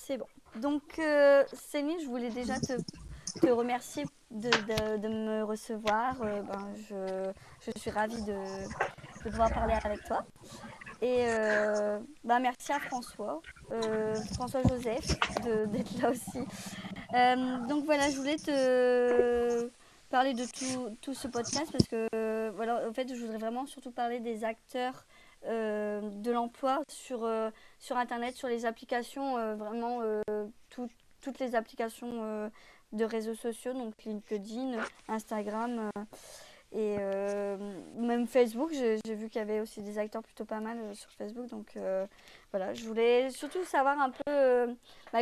C'est bon. Donc, Céline, je voulais déjà te remercier de me recevoir. Je suis ravie de pouvoir parler avec toi. Et merci à François, François Joseph, d'être là aussi. Donc voilà, je voulais te parler de tout ce podcast parce que voilà, en fait, je voudrais vraiment surtout parler des acteurs de l'emploi sur Internet, sur les applications, vraiment toutes les applications de réseaux sociaux, donc LinkedIn, Instagram. Et même Facebook, j'ai vu qu'il y avait aussi des acteurs plutôt pas mal sur Facebook. Donc voilà, je voulais surtout savoir un peu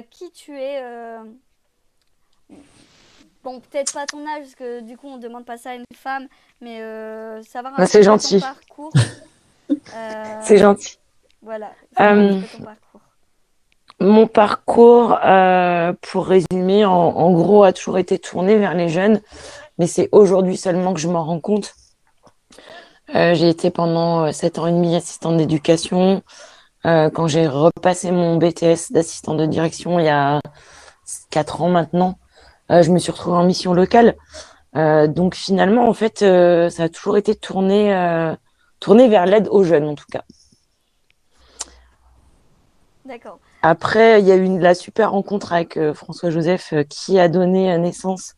qui tu es. Bon, peut-être pas ton âge, parce que du coup, on demande pas ça à une femme, mais savoir un Ah, petit c'est peu ton gentil, parcours. c'est Euh, gentil. voilà, savoir un petit Euh, peu ton parcours. Mon parcours, pour résumer, en gros, a toujours été tourné vers les jeunes, mais c'est aujourd'hui seulement que je m'en rends compte. J'ai été pendant 7 ans et demi assistante d'éducation. Quand j'ai repassé mon BTS d'assistant de direction il y a 4 ans maintenant, je me suis retrouvée en mission locale. Donc finalement, en fait, ça a toujours été tourné vers l'aide aux jeunes, en tout cas. D'accord. Après, il y a eu la super rencontre avec François Joseph qui a donné naissance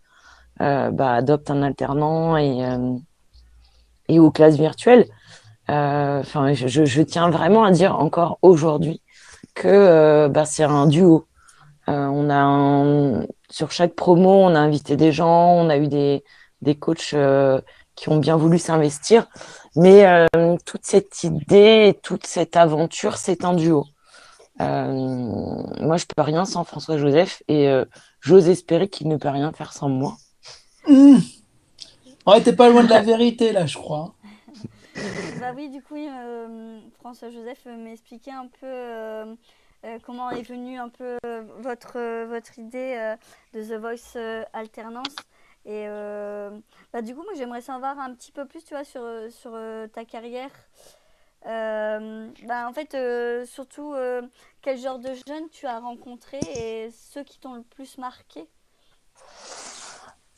Adopte un alternant et aux classes virtuelles. Enfin, je tiens vraiment à dire encore aujourd'hui que c'est un duo. Sur chaque promo, on a invité des gens, on a eu des coachs qui ont bien voulu s'investir. Mais toute cette idée, et toute cette aventure, c'est un duo. Moi, je peux rien sans François Joseph et j'ose espérer qu'il ne peut rien faire sans moi. Hmm. Ouais, t'es pas loin de la vérité là, je crois. Bah oui, du coup, François Joseph m'expliquait un peu comment est venue un peu votre idée de The Voice Alternance. Et du coup, moi, j'aimerais savoir un petit peu plus, tu vois, sur ta carrière. En fait, surtout, quel genre de jeunes tu as rencontré et ceux qui t'ont le plus marqué.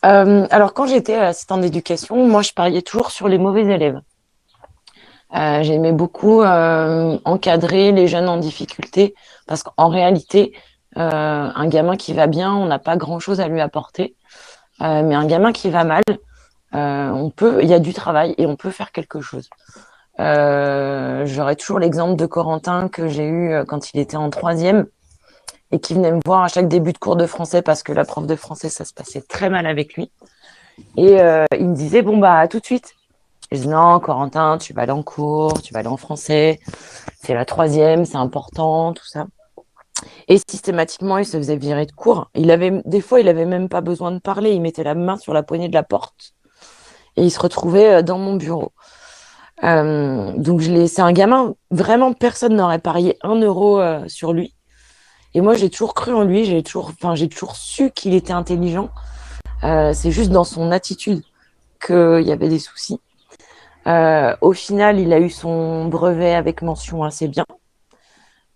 Alors, quand j'étais assistante d'éducation, moi, je pariais toujours sur les mauvais élèves. J'aimais beaucoup encadrer les jeunes en difficulté parce qu'en réalité, un gamin qui va bien, on n'a pas grand-chose à lui apporter. Mais un gamin qui va mal, il y a du travail et on peut faire quelque chose. J'aurais toujours l'exemple de Corentin que j'ai eu quand il était en troisième et qui venait me voir à chaque début de cours de français parce que la prof de français, ça se passait très mal avec lui. Et il me disait, bon, bah, à tout de suite. Je dis, non, Corentin, tu vas aller en cours, tu vas aller en français, c'est la troisième, c'est important, tout ça. Et systématiquement, il se faisait virer de cours. Des fois, il avait même pas besoin de parler, il mettait la main sur la poignée de la porte et il se retrouvait dans mon bureau. Donc, c'est un gamin, vraiment, personne n'aurait parié 1 euro sur lui. Et moi, j'ai toujours cru en lui, j'ai toujours su qu'il était intelligent. C'est juste dans son attitude qu'il y avait des soucis. Au final, il a eu son brevet avec mention assez bien.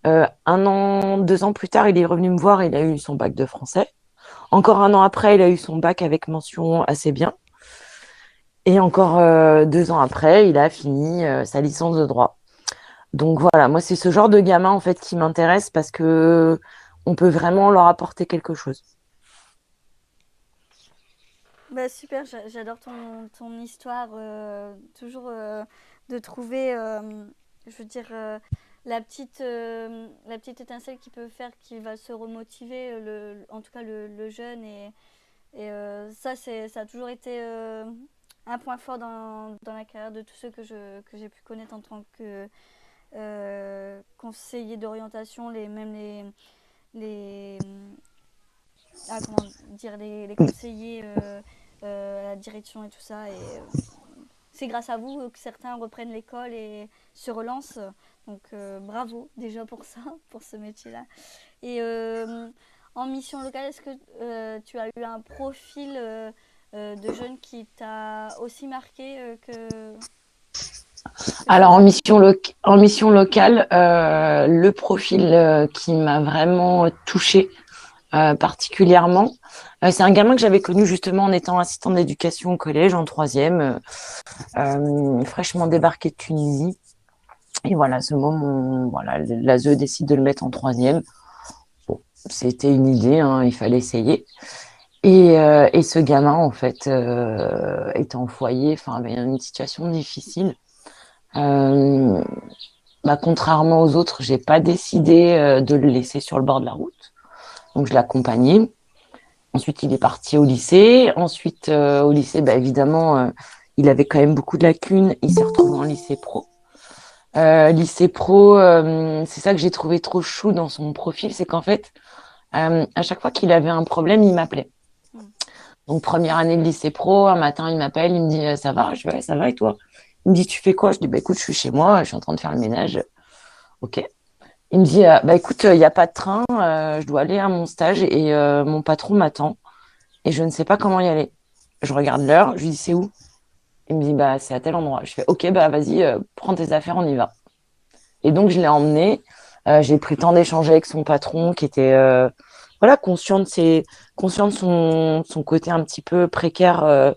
1 an, 2 ans plus tard, il est revenu me voir, il a eu son bac de français. Encore 1 an après, il a eu son bac avec mention assez bien. Et encore 2 ans après, il a fini sa licence de droit. Donc voilà, moi, c'est ce genre de gamin en fait qui m'intéresse parce que on peut vraiment leur apporter quelque chose. Bah super, j'adore ton histoire, toujours de trouver, je veux dire, la petite étincelle qui peut faire qu'il va se remotiver, en tout cas le jeune. Et ça, ça a toujours été un point fort dans la carrière de tous ceux que j'ai pu connaître en tant que conseiller d'orientation, même les, comment dire, les conseillers à la direction et tout ça. Et c'est grâce à vous que certains reprennent l'école et se relancent. Donc bravo déjà pour ça, pour ce métier-là. Et en mission locale, est-ce que tu as eu un profil de jeune qui t'a aussi marqué que... c'est Alors, faisable. en mission locale, le profil qui m'a vraiment touchée particulièrement, c'est un gamin que j'avais connu justement en étant assistant d'éducation au collège en troisième, fraîchement débarqué de Tunisie. Et voilà, ce moment, voilà, l'ASE décide de le mettre en troisième. Bon, c'était une idée, hein, il fallait essayer. Et ce gamin, en fait, était en foyer, enfin, avait une situation difficile. Euh, Bah, contrairement aux autres, j'ai pas décidé de le laisser sur le bord de la route. Donc, je l'ai accompagné. Ensuite, il est parti au lycée. Ensuite, au lycée, bah, évidemment, il avait quand même beaucoup de lacunes. Il s'est retrouvé en lycée pro. Lycée pro, c'est ça que j'ai trouvé trop chou dans son profil, c'est qu'en fait, à chaque fois qu'il avait un problème, il m'appelait. Mm. Donc, première année de lycée pro, un matin, il m'appelle, il me dit, ça va? Je dis, ouais, ça va, et toi? Il me dit, tu fais quoi? Je dis, bah, écoute, je suis chez moi, je suis en train de faire le ménage. Ok. Il me dit, bah, écoute, il n'y a pas de train, je dois aller à mon stage et mon patron m'attend et je ne sais pas comment y aller. Je regarde l'heure, je lui dis, c'est où? Il me dit, bah, c'est à tel endroit. Je fais, ok, bah, vas-y, prends tes affaires, on y va. Et donc, je l'ai emmené. J'ai pris le temps d'échanger avec son patron qui était voilà, conscient de son côté un petit peu précaire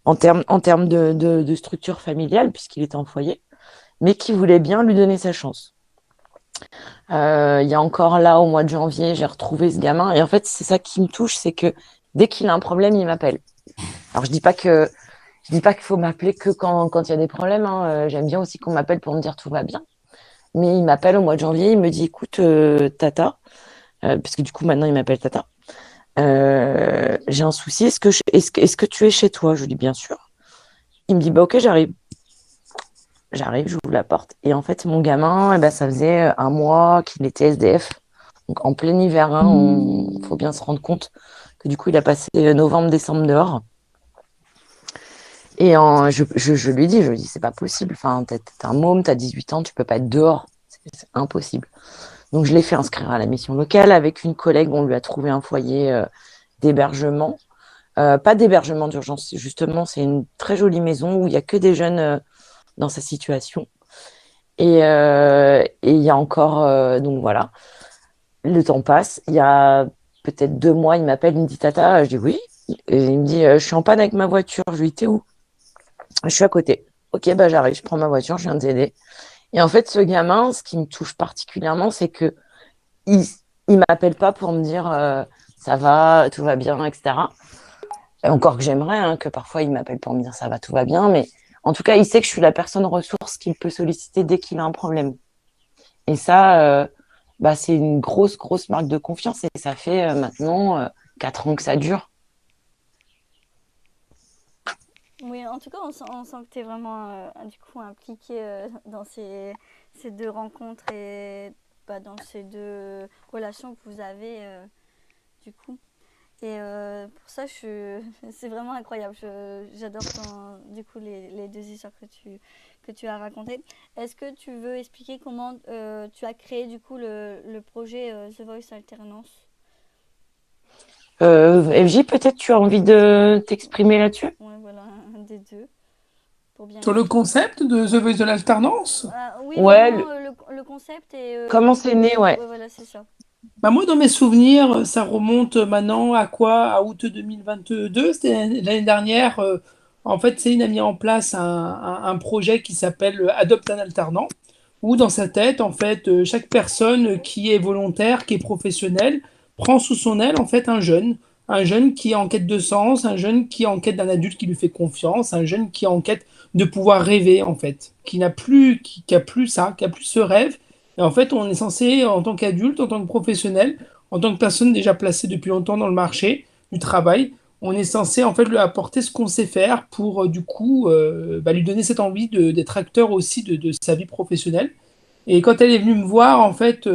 en termes de structure familiale, puisqu'il était en foyer, mais qui voulait bien lui donner sa chance. Il y a encore là, au mois de janvier, j'ai retrouvé ce gamin. Et en fait, c'est ça qui me touche, c'est que dès qu'il a un problème, il m'appelle. Alors, je dis pas qu'il faut m'appeler que quand il y a des problèmes, hein. J'aime bien aussi qu'on m'appelle pour me dire tout va bien. Mais il m'appelle au mois de janvier, il me dit, écoute, Tata, parce que du coup, maintenant, il m'appelle Tata. J'ai un souci, est-ce que tu es chez toi? Je lui dis, bien sûr. Il me dit, bah ok, j'arrive. J'arrive, j'ouvre la porte. Et en fait, mon gamin, eh ben, ça faisait un mois qu'il était SDF. Donc, en plein hiver, il faut bien se rendre compte que du coup, il a passé novembre, décembre dehors. Et je lui dis, c'est pas possible. Enfin, t'es un môme, t'as 18 ans, tu peux pas être dehors. C'est impossible. Donc, je l'ai fait inscrire à la mission locale. Avec une collègue, on lui a trouvé un foyer d'hébergement. Pas d'hébergement d'urgence, justement, c'est une très jolie maison où il y a que des jeunes dans sa situation. Et il y a encore, donc voilà, le temps passe. Il y a peut-être 2 mois, il m'appelle, il me dit Tata, je dis oui. Et il me dit, je suis en panne avec ma voiture. Je lui dis, t'es où? Je suis à côté. Ok, bah j'arrive, je prends ma voiture, je viens de t'aider. Et en fait, ce gamin, ce qui me touche particulièrement, c'est que il, il m'appelle pas pour me dire ça va, tout va bien, etc. Encore que j'aimerais hein, que parfois il m'appelle pour me dire ça va, tout va bien, mais en tout cas, il sait que je suis la personne ressource qu'il peut solliciter dès qu'il a un problème. Et ça, bah, c'est une grosse, grosse marque de confiance. Et ça fait maintenant 4 ans que ça dure. Oui, en tout cas, on sent que tu es vraiment du coup impliqué dans ces deux rencontres et bah, dans ces deux relations que vous avez du coup. Et pour ça, c'est vraiment incroyable. J'adore du coup les deux histoires que tu as racontées. Est-ce que tu veux expliquer comment tu as créé du coup le projet The Voice Alternance? FJ, peut-être tu as envie de t'exprimer là-dessus? Ouais, voilà, un des deux, pour bien Sur le expliquer. concept de The Voice de l'alternance, Oui, Ouais, vraiment le concept et comment c'est né, ouais. ouais, voilà, c'est ça. bah moi dans mes souvenirs, ça remonte maintenant à quoi? À août 2022, c'était l'année dernière. En fait, c'est une a mis en place un projet qui s'appelle Adopte un alternant, où dans sa tête, en fait, chaque personne qui est volontaire, qui est professionnelle, prend sous son aile en fait un jeune qui est en quête de sens, un jeune qui est en quête d'un adulte qui lui fait confiance, un jeune qui est en quête de pouvoir rêver en fait, qui a plus ça, qui a plus ce rêve. Et en fait, on est censé, en tant qu'adulte, en tant que professionnel, en tant que personne déjà placée depuis longtemps dans le marché du travail, on est censé en fait lui apporter ce qu'on sait faire pour du coup bah, lui donner cette envie d'être acteur aussi de sa vie professionnelle. Et quand elle est venue me voir, en fait,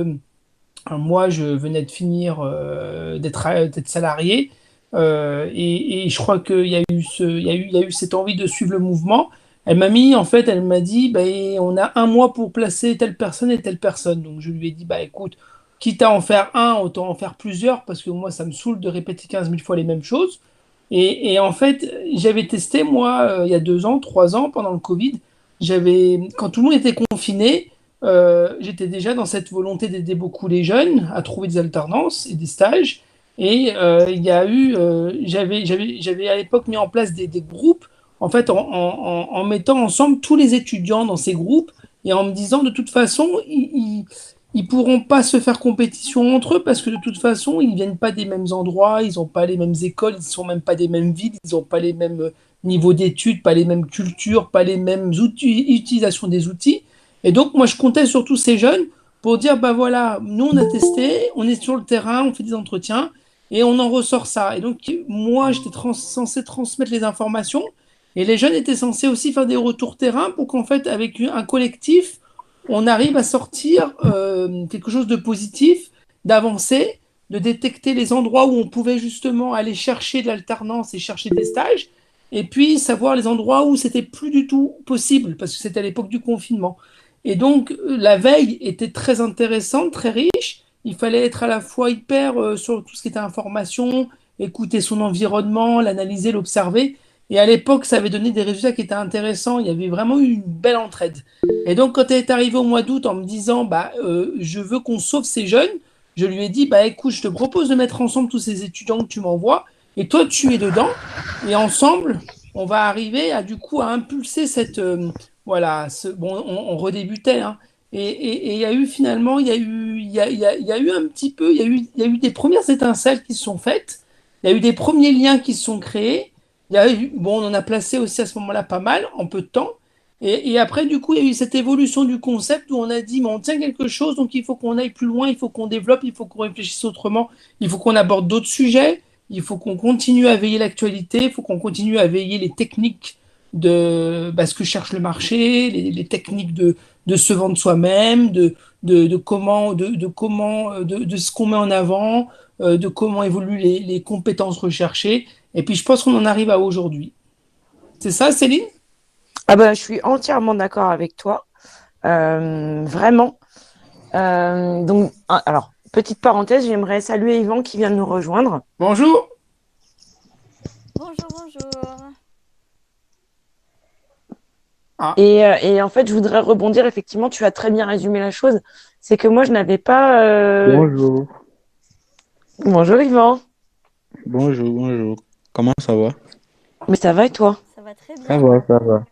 moi je venais de finir d'être salarié et je crois qu'il y a eu il y a eu cette envie de suivre le mouvement. Elle m'a mis, en fait, elle m'a dit, bah, on a un mois pour placer telle personne et telle personne. Donc je lui ai dit, bah écoute, quitte à en faire un, autant en faire plusieurs, parce que moi, ça me saoule de répéter 15 000 fois les mêmes choses. Et en fait, j'avais testé, moi, il y a 2 ans, 3 ans, pendant le Covid, quand tout le monde était confiné, j'étais déjà dans cette volonté d'aider beaucoup les jeunes à trouver des alternances et des stages. Et il y a eu, j'avais à l'époque mis en place des groupes, en fait, en mettant ensemble tous les étudiants dans ces groupes et en me disant de toute façon, ils pourront pas se faire compétition entre eux parce que de toute façon, ils viennent pas des mêmes endroits, ils n'ont pas les mêmes écoles, ils sont même pas des mêmes villes, ils n'ont pas les mêmes niveaux d'études, pas les mêmes cultures, pas les mêmes outils, utilisation des outils. Et donc, moi, je comptais sur tous ces jeunes pour dire, bah voilà, nous, on a testé, on est sur le terrain, on fait des entretiens et on en ressort ça. Et donc, moi, j'étais censé transmettre les informations et les jeunes étaient censés aussi faire des retours terrain pour qu'en fait, avec un collectif, on arrive à sortir quelque chose de positif, d'avancer, de détecter les endroits où on pouvait justement aller chercher de l'alternance et chercher des stages, et puis savoir les endroits où c'était plus du tout possible, parce que c'était à l'époque du confinement. Et donc, la veille était très intéressante, très riche. Il fallait être à la fois hyper sur tout ce qui était information, écouter son environnement, l'analyser, l'observer. Et à l'époque, ça avait donné des résultats qui étaient intéressants. Il y avait vraiment eu une belle entraide. Et donc, quand elle est arrivée au mois d'août en me disant, bah, je veux qu'on sauve ces jeunes, je lui ai dit, bah, écoute, je te propose de mettre ensemble tous ces étudiants que tu m'envoies, et toi, tu es dedans, et ensemble, on va arriver à, du coup, à impulser cette, voilà, bon, on redébutait, hein, et il y a eu finalement, il y a eu un petit peu, il y a eu des premières étincelles qui se sont faites, il y a eu des premiers liens qui se sont créés, il y a eu, bon, on en a placé aussi à ce moment-là pas mal, en peu de temps, et après, du coup, il y a eu cette évolution du concept où on a dit, mais on tient quelque chose, donc il faut qu'on aille plus loin, il faut qu'on développe, il faut qu'on réfléchisse autrement, il faut qu'on aborde d'autres sujets, il faut qu'on continue à veiller l'actualité, il faut qu'on continue à veiller les techniques de bah, ce que cherche le marché, les techniques de se vendre soi-même, de comment, de ce qu'on met en avant, de comment évoluent les compétences recherchées. Et puis, je pense qu'on en arrive à aujourd'hui. C'est ça, Céline? Ah ben, je suis entièrement d'accord avec toi. Vraiment. Donc, alors, petite parenthèse, j'aimerais saluer Yvan qui vient de nous rejoindre. Bonjour. Bonjour, bonjour. Ah, Et en fait, je voudrais rebondir. Effectivement, tu as très bien résumé la chose. C'est que moi, je n'avais pas. Bonjour, Bonjour Yvan. bonjour, bonjour. Comment ça va? Mais ça va et toi? Ça va très Ça bien. va, ça va.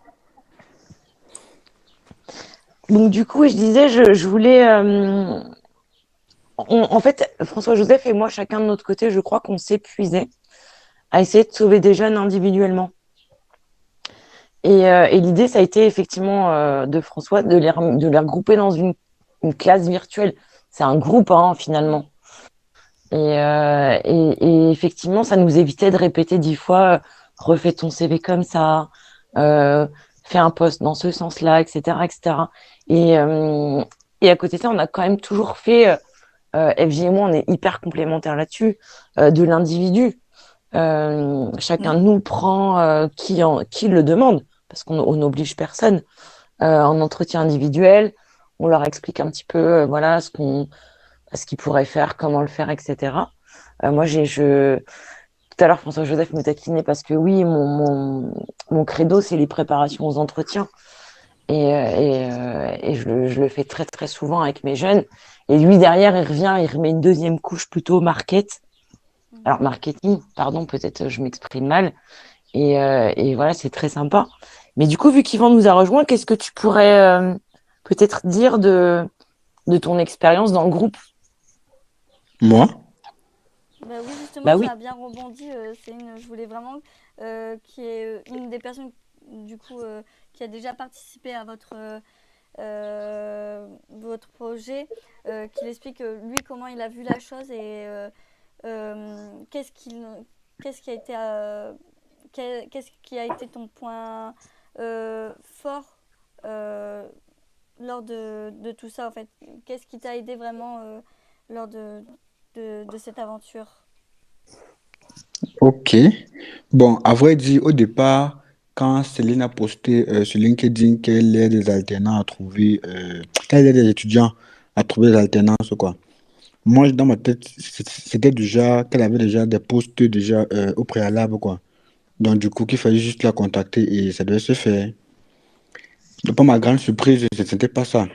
Donc, du coup, je disais, je voulais. En fait, François-Joseph et moi, chacun de notre côté, je crois qu'on s'épuisait à essayer de sauver des jeunes individuellement. Et l'idée, ça a été effectivement de François de les regrouper dans une classe virtuelle. C'est un groupe, hein, finalement. Et effectivement, ça nous évitait de répéter 10 fois, refais ton CV comme ça, euh, fais un post dans ce sens-là, etc., etc. Et, euh, et à côté de ça, on a quand même toujours fait, FJ et moi, on est hyper complémentaires là-dessus, de l'individu. Chacun de nous prend qui le demande, parce qu'on n'oblige personne, en entretien individuel. On leur explique un petit peu, voilà, ce qu'ils pourraient faire, comment le faire, etc. Moi, tout à l'heure, François-Joseph me taquinait parce que oui, mon credo, c'est les préparations aux entretiens. Et je le fais très, très souvent avec mes jeunes. Et lui, derrière, il revient, il remet une deuxième couche plutôt alors, marketing, pardon, peut-être je m'exprime mal. Et voilà, c'est très sympa. Mais du coup, vu qu'Yvan nous a rejoint, qu'est-ce que tu pourrais peut-être dire de ton expérience dans le groupe? Moi? Bah oui, justement, Bah tu oui. as bien rebondi. Je voulais vraiment qui est une des personnes du coup qui a déjà participé à votre projet, qu'il explique lui comment il a vu la chose et qu'est-ce qui a été qu'est-ce qui a été ton point fort euh, lors de tout ça en fait. Qu'est-ce qui t'a aidé vraiment lors de cette aventure? Ok. Bon, à vrai dire, au départ, quand Céline a posté sur LinkedIn qu'elle aide des alternants à trouver, qu'elle aide des étudiants à trouver des alternances, quoi. Moi, dans ma tête, c'était déjà qu'elle avait déjà des postes déjà au préalable, quoi. Donc, du coup, qu'il fallait juste la contacter et ça devait se faire. de pas ma grande surprise, ce n'était pas ça.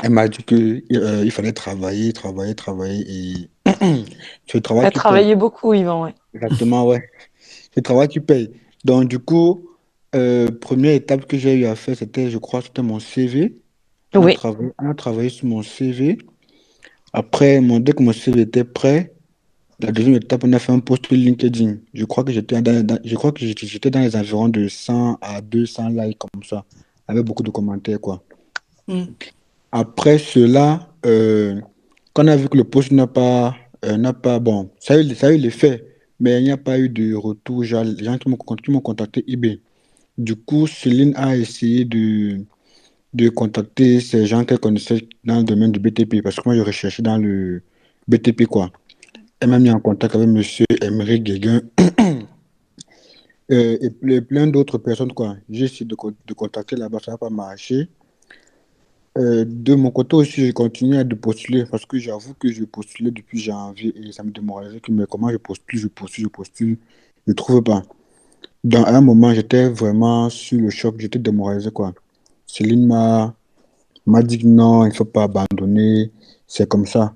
Elle m'a dit que il fallait travailler, travailler, travailler et c'est le travail Elle qui paye. travaillait beaucoup, Yvan, ouais. Exactement, ouais. C'est le travail qui paye. Donc, du coup, première étape que j'ai eu à faire, c'était, je crois, c'était mon CV. Oui. On a travaillé sur mon CV. Après, dès que mon CV était prêt, la deuxième étape, on a fait un post sur LinkedIn. Je crois que j'étais dans les environs de 100 à 200 likes comme ça, avec beaucoup de commentaires, quoi. Mm. Après cela, quand on a vu que le post bon, ça a eu l'effet, mais il n'y a pas eu de retour. Genre, les gens qui m'ont contacté eBay. Du coup, Céline a essayé de contacter ces gens qu'elle connaissait dans le domaine du BTP, parce que moi, je recherchais dans le BTP, quoi. Elle m'a mis en contact avec monsieur Emery Guéguin plein d'autres personnes, quoi. J'ai essayé de contacter là-bas, ça n'a pas marché. De mon côté aussi, j'ai continué à de postuler parce que j'avoue que je postulais depuis janvier et ça me démoralisait que mais comment je postule, je ne trouve pas. Dans un moment, j'étais vraiment sur le choc, j'étais démoralisé, quoi. Céline m'a dit que non, il ne faut pas abandonner, c'est comme ça.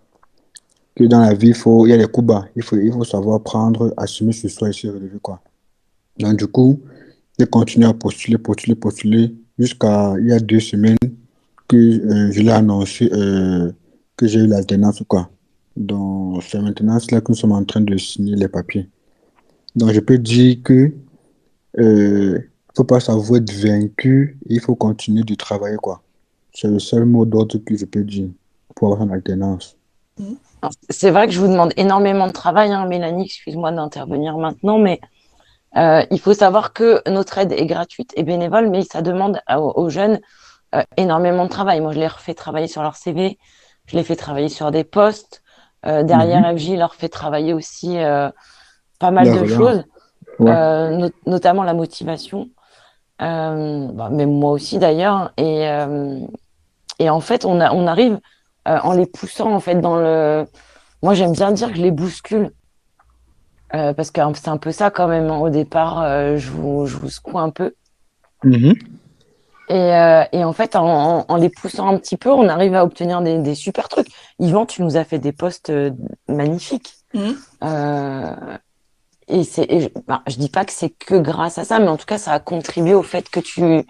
Que dans la vie, il y a des coups bas, il faut savoir prendre, assumer sur soi et se relever, quoi. Donc du coup, j'ai continué à postuler, postuler, postuler jusqu'à il y a 2 semaines que je l'ai annoncé que j'ai eu l'alternance, quoi. Donc, c'est maintenant là que nous sommes en train de signer les papiers. Donc, je peux dire que faut pas s'avouer être vaincu, il faut continuer de travailler, quoi. C'est le seul mot d'ordre que je peux dire pour avoir une alternance. Mm. C'est vrai que je vous demande énormément de travail, hein, Mélanie, excuse-moi d'intervenir maintenant, mais il faut savoir que notre aide est gratuite et bénévole, mais ça demande aux jeunes énormément de travail. Moi, je les refais travailler sur leur CV, je les fais travailler sur des postes. Derrière Mhm. FJ, leur fait travailler aussi pas mal La de relance. choses, Ouais. notamment la motivation, même moi aussi d'ailleurs. Et en fait, on arrive en les poussant en fait dans le. Moi, j'aime bien dire que je les bouscule. Parce que c'est un peu ça quand même, hein. Au départ, je vous secoue un peu. Mhm. Et en fait, en les poussant un petit peu, on arrive à obtenir des super trucs. Yvan, tu nous as fait des posts magnifiques. Mm. Euh, je dis pas que c'est que grâce à ça, mais en tout cas, ça a contribué au fait que tu es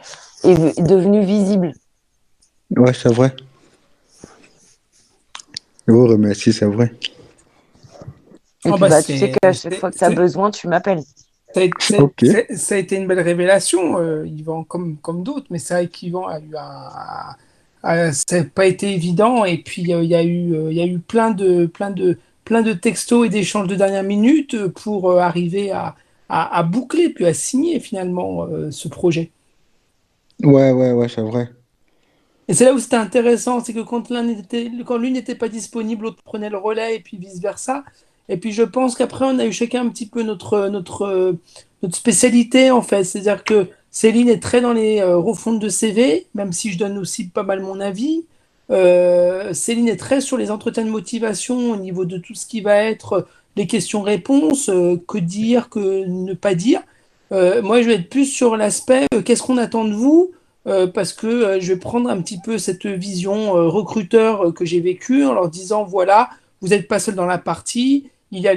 devenu visible. Ouais, c'est vrai. Je vous remercie, c'est vrai. Et Oh puis, bah bah, tu sais qu'à chaque fois que tu as besoin, tu m'appelles. Ok. ça a été une belle révélation, Yvan, comme d'autres, mais c'est vrai qu'Yvan a eu ça n'a pas été évident, et puis il y a eu plein de textos et d'échanges de dernière minute pour arriver à boucler, puis à signer finalement ce projet. Ouais, ouais, ouais, c'est vrai. Et c'est là où c'était intéressant, c'est que quand l'une n'était pas disponible, l'autre prenait le relais et puis vice-versa. Et puis je pense qu'après, on a eu chacun un petit peu notre spécialité en fait. C'est-à-dire que Céline est très dans les refontes de CV, même si je donne aussi pas mal mon avis. Céline est très sur les entretiens de motivation au niveau de tout ce qui va être les questions-réponses, que dire, que ne pas dire. Moi, je vais être plus sur l'aspect qu'est-ce qu'on attend de vous? Parce que je vais prendre un petit peu cette vision recruteur que j'ai vécue en leur disant, voilà, vous n'êtes pas seul dans la partie, il y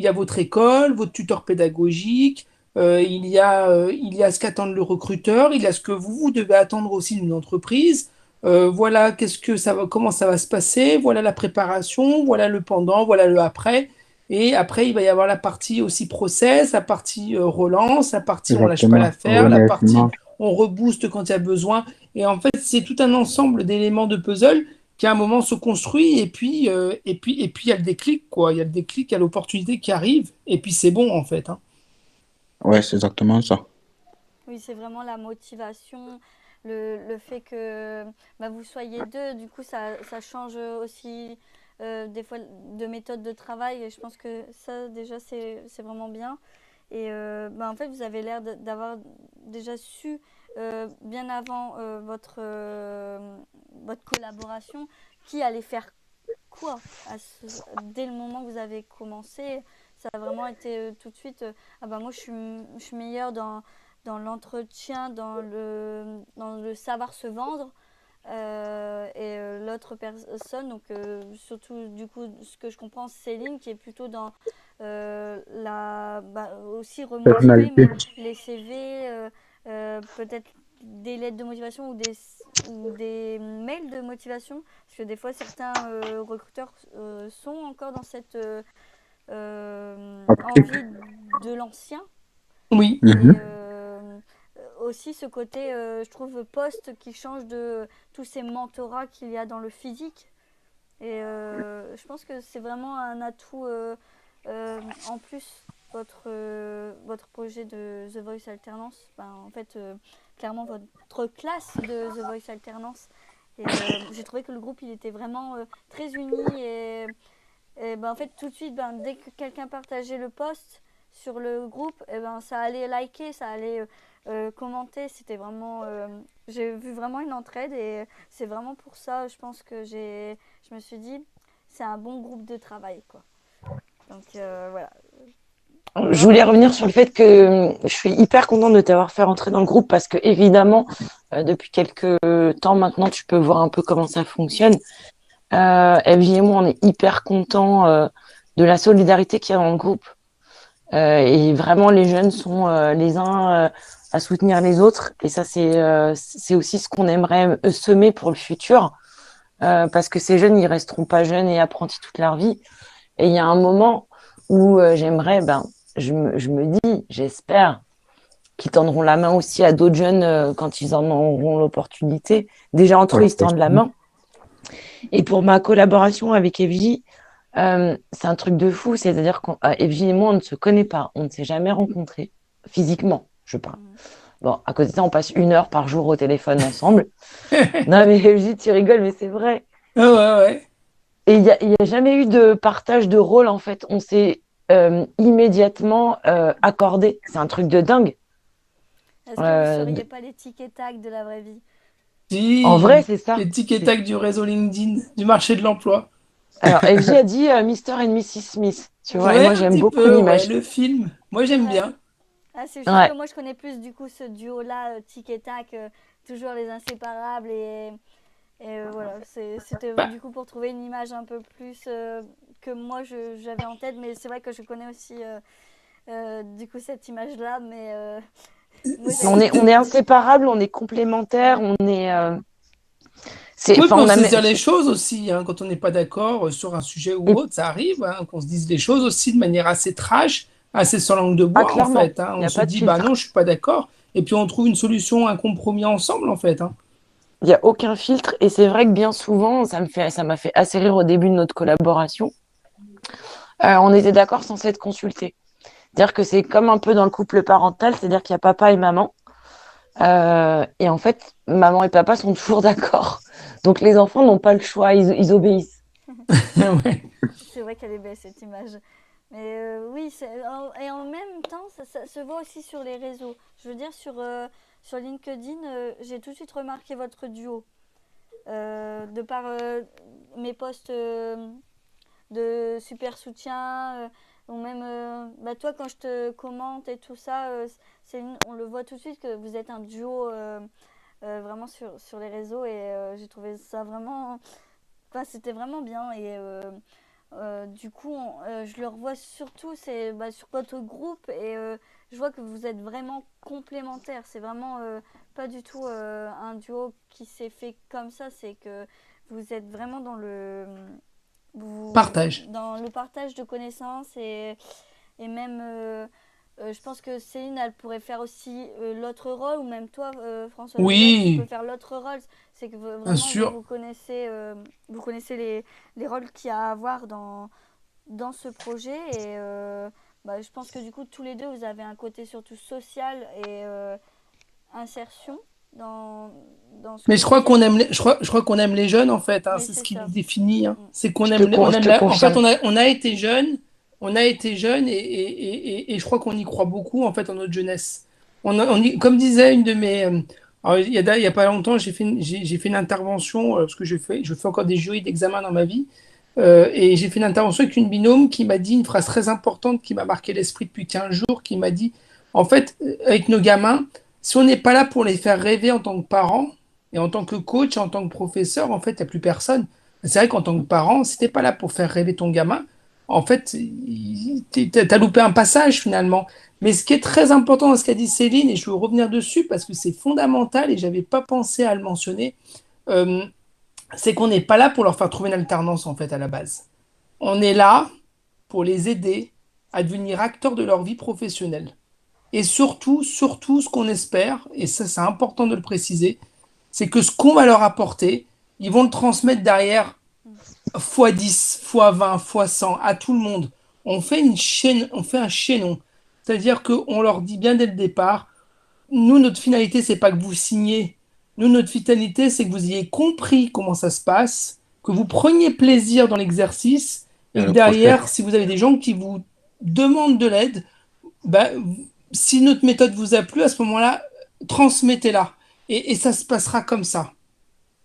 a votre école, votre tuteur pédagogique, il y a ce qu'attend le recruteur, il y a ce que vous devez attendre aussi d'une entreprise. Voilà comment ça va se passer, voilà la préparation, voilà le pendant, voilà le après. Et après, il va y avoir la partie aussi process, la partie relance, la partie on lâche pas Exactement. l'affaire, la partie Remerciement. on rebooste quand il y a besoin. Et en fait, c'est tout un ensemble d'éléments de puzzle qui à un moment se construit et puis il y a le déclic, quoi. Il y a le déclic, il y a l'opportunité qui arrive et puis c'est bon en fait, hein. Ouais, c'est exactement ça. Oui, c'est vraiment la motivation, le fait que bah, vous soyez deux, du coup ça change aussi des fois de méthode de travail et je pense que ça déjà c'est vraiment bien. Et bah, en fait vous avez l'air d'avoir déjà su bien avant votre collaboration qui allait faire quoi dès le moment où vous avez commencé. Ça a vraiment été tout de suite ah bah moi je suis meilleure dans l'entretien, dans le savoir se vendre. Et l'autre personne, donc surtout du coup ce que je comprends, Céline qui est plutôt dans aussi remotiver, Personnalité. mais les CV, peut-être des lettres de motivation ou des mails de motivation, parce que des fois certains recruteurs sont encore dans cette Optique. envie de l'ancien. Oui. Et Mhm. aussi ce côté, je trouve, poste qui change de tous ces mentorats qu'il y a dans le physique. Et je pense que c'est vraiment un atout en plus, votre projet de The Voice Alternance. En fait, clairement, votre classe de The Voice Alternance. Et j'ai trouvé que le groupe, il était vraiment très uni. Et en fait, tout de suite, dès que quelqu'un partageait le post sur le groupe, ça allait liker, ça allait commenter. C'était vraiment. J'ai vu vraiment une entraide et c'est vraiment pour ça, je pense que je me suis dit, c'est un bon groupe de travail, quoi. Donc voilà. Je voulais revenir sur le fait que je suis hyper contente de t'avoir fait rentrer dans le groupe parce que évidemment, depuis quelques temps maintenant, tu peux voir un peu comment ça fonctionne. FJ et moi, on est hyper contents de la solidarité qu'il y a dans le groupe. Et vraiment, les jeunes sont les uns à soutenir les autres. Et ça, c'est aussi ce qu'on aimerait semer pour le futur. Parce que ces jeunes, ils resteront pas jeunes et apprentis toute leur vie. Et il y a un moment où j'aimerais, je me dis, j'espère qu'ils tendront la main aussi à d'autres jeunes quand ils en auront l'opportunité. Déjà, entre eux, ils se tendent la main. Et pour ma collaboration avec FJ, c'est un truc de fou. C'est-à-dire qu'FJ et moi, on ne se connaît pas. On ne s'est jamais rencontrés physiquement, je parle. Bon, à côté de ça, on passe 1 heure par jour au téléphone ensemble. Non, mais FJ, tu rigoles, mais c'est vrai. Ah ouais, ouais. Et il y a jamais eu de partage de rôle, en fait. On s'est immédiatement accordé. C'est un truc de dingue. Est-ce que vous ne seriez pas les tic et tac de la vraie vie? En vrai, Si, c'est ça. les tic et tac du réseau LinkedIn, du marché de l'emploi. Alors, FJ a dit Mr. et Mrs. Smith, tu vois, et Ouais, moi, un j'aime petit beaucoup peu, ouais, l'image. le film. Moi, j'aime Ouais. bien. Ah, c'est juste que Ouais. moi je connais plus du coup ce duo-là, tic et tac, toujours les inséparables et voilà, c'était Bah, du coup pour trouver une image un peu plus que moi j'avais en tête, mais c'est vrai que je connais aussi du coup cette image-là, mais moi Mais j'avais pas on est suivi. inséparables, on est complémentaires, on est. oui, puis Enfin, on on a. sait se dire les choses aussi, hein, quand on n'est pas d'accord sur un sujet ou autre, ça arrive, hein, qu'on se dise les choses aussi de manière assez trash, assez sans langue de Ah, bois, en clairement, fait, hein. il n'y On a se pas de dit, bah non, filtre. je suis pas d'accord, et puis on trouve une solution, un compromis ensemble, en fait, hein. Il n'y a aucun filtre. Et c'est vrai que bien souvent, ça m'a fait assez rire au début de notre collaboration. On était d'accord sans s'être consultés. C'est-à-dire que c'est comme un peu dans le couple parental, c'est-à-dire qu'il y a papa et maman. Et en fait, maman et papa sont toujours d'accord. Donc les enfants n'ont pas le choix, ils obéissent. Ouais. C'est vrai qu'elle est belle cette image. Mais oui, et en même temps, ça se voit aussi sur les réseaux. Je veux dire, sur LinkedIn, j'ai tout de suite remarqué votre duo. De par mes posts de super soutien, ou même toi quand je te commente et tout ça, on le voit tout de suite que vous êtes un duo vraiment sur les réseaux et j'ai trouvé ça vraiment, enfin, c'était vraiment bien et du coup je le revois surtout sur votre groupe et je vois que vous êtes vraiment complémentaires. C'est vraiment pas du tout un duo qui s'est fait comme ça, c'est que vous êtes vraiment Partage. dans le partage de connaissances et même je pense que Céline elle pourrait faire aussi l'autre rôle ou même toi François Joseph tu peux Oui, faire l'autre rôle, c'est que bien vraiment sûr. vous connaissez les rôles qu'il y a à avoir dans ce projet et je pense que du coup tous les deux vous avez un côté surtout social et insertion dans, dans ce Mais que je vous crois faites. qu'on aime, je crois qu'on aime les jeunes en fait, hein, Oui c'est ce c'est qui nous ça. définit, hein. Mm. C'est qu'on aime, on Je aime te en fait, confirme. on a été jeunes, et je crois qu'on y croit beaucoup en fait en notre jeunesse. Comme disait une de mes, alors, il y a pas longtemps, j'ai fait une intervention parce que je fais encore des jurys d'examen dans ma vie, et j'ai fait une intervention avec une binôme qui m'a dit une phrase très importante qui m'a marqué l'esprit depuis 15 jours, qui m'a dit En fait, avec nos gamins, si on n'est pas là pour les faire rêver en tant que parents, et en tant que coach, en tant que professeur, en fait, il n'y a plus personne. C'est vrai qu'en tant que parent, si t'es pas là pour faire rêver ton gamin, en fait, t'as loupé un passage finalement. Mais ce qui est très important dans ce qu'a dit Céline, et je veux revenir dessus parce que c'est fondamental et j'avais pas pensé à le mentionner, euh, c'est qu'on n'est pas là pour leur faire trouver une alternance en fait à la base. On est là pour les aider à devenir acteurs de leur vie professionnelle. Et surtout, surtout, ce qu'on espère, et ça c'est important de le préciser, c'est que ce qu'on va leur apporter, ils vont le transmettre derrière fois 10, fois 20, fois 100 à tout le monde. On fait une chaîne, on fait un chaînon. C'est-à-dire qu'on leur dit bien dès le départ, nous, notre finalité, c'est pas que vous signiez. Nous, notre finalité, c'est que vous ayez compris comment ça se passe, que vous preniez plaisir dans l'exercice, Et et que le prospect. derrière, si vous avez des gens qui vous demandent de l'aide, bah, si notre méthode vous a plu, à ce moment-là, transmettez-la. Et ça se passera comme ça,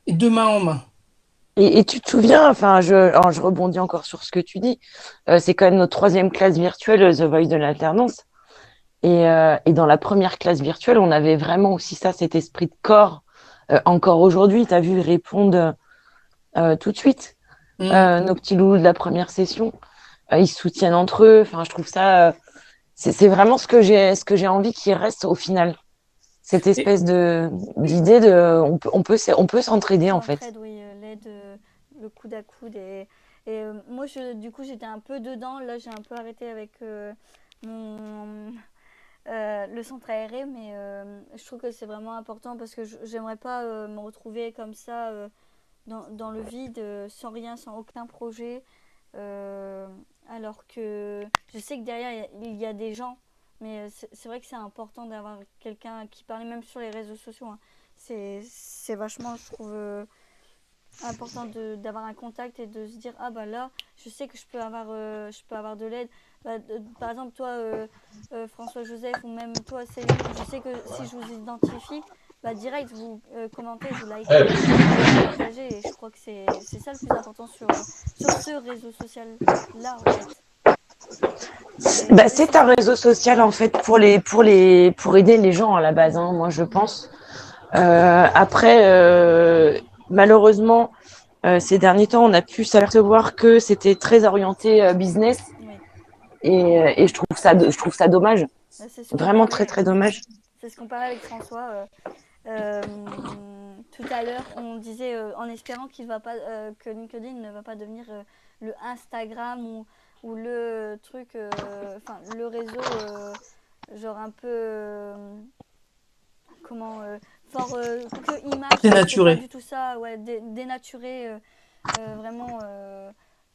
et de main en main. Et tu te souviens, enfin, alors, je rebondis encore sur ce que tu dis, c'est quand même notre troisième classe virtuelle, The Voice de l'alternance. Et dans la première classe virtuelle, on avait vraiment aussi ça, cet esprit de corps. Encore aujourd'hui, tu as vu, ils répondent tout de suite. Mm. Nos petits loulous de la première session, ils se soutiennent entre eux. Enfin, je trouve ça, c'est vraiment ce que j'ai envie qu'il reste au final. Cette Et, espèce d'idée de, on peut s'entraider en fait. L'entraide, oui, l'aide, le coude à coude. Et moi, du coup, j'étais un peu dedans. Là, j'ai un peu arrêté avec mon, le centre aéré, mais je trouve que c'est vraiment important parce que j'aimerais pas me retrouver comme ça dans le vide, sans rien, sans aucun projet. euh, alors que je sais que derrière, il y a des gens, mais c'est vrai que c'est important d'avoir quelqu'un qui parle, même sur les réseaux sociaux, hein. C'est vachement, je trouve, important d'avoir un contact et de se dire ah bah là je sais que je peux avoir de l'aide. Par exemple toi, François Joseph, ou même toi Céline, je sais que si je vous identifie, bah direct vous commentez, vous likez, vous partagez, et je crois que c'est ça le plus important sur ce réseau social là en fait. Bah, Et c'est c'est un réseau social en fait pour aider les gens à la base, hein, moi je pense. Après, malheureusement, ces derniers temps, on a pu s'apercevoir que c'était très orienté business oui. et je trouve ça dommage, Bah, c'est ce qu'on vraiment très parlait, très dommage. c'est ce qu'on parlait avec François. Tout à l'heure, on disait en espérant que LinkedIn ne va pas devenir le Instagram ou le truc, enfin le réseau, genre un peu comment fort que image, c'est pas dénaturé. du tout ça, ouais, dénaturé, vraiment.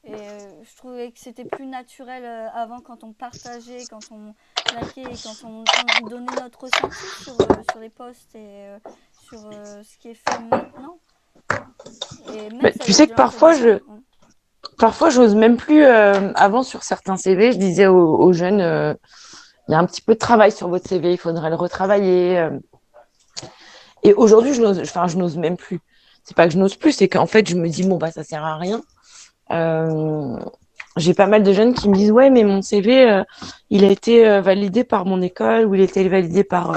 Je trouvais que c'était plus naturel avant, quand on partageait, quand on likait, quand on donnait notre ressenti sur les posts et sur ce qui est fait maintenant. Et même Mais ça tu vient sais de que parfois, l'entraînement. parfois, j'ose même plus. Avant, sur certains CV, je disais aux jeunes, il y a un petit peu de travail sur votre CV, il faudrait le retravailler. Et aujourd'hui, je n'ose même plus. C'est pas que je n'ose plus, c'est qu'en fait, je me dis, bon, bah, ça sert à rien. Euh, j'ai pas mal de jeunes qui me disent, ouais, mais mon CV, il a été validé par mon école ou il a été validé par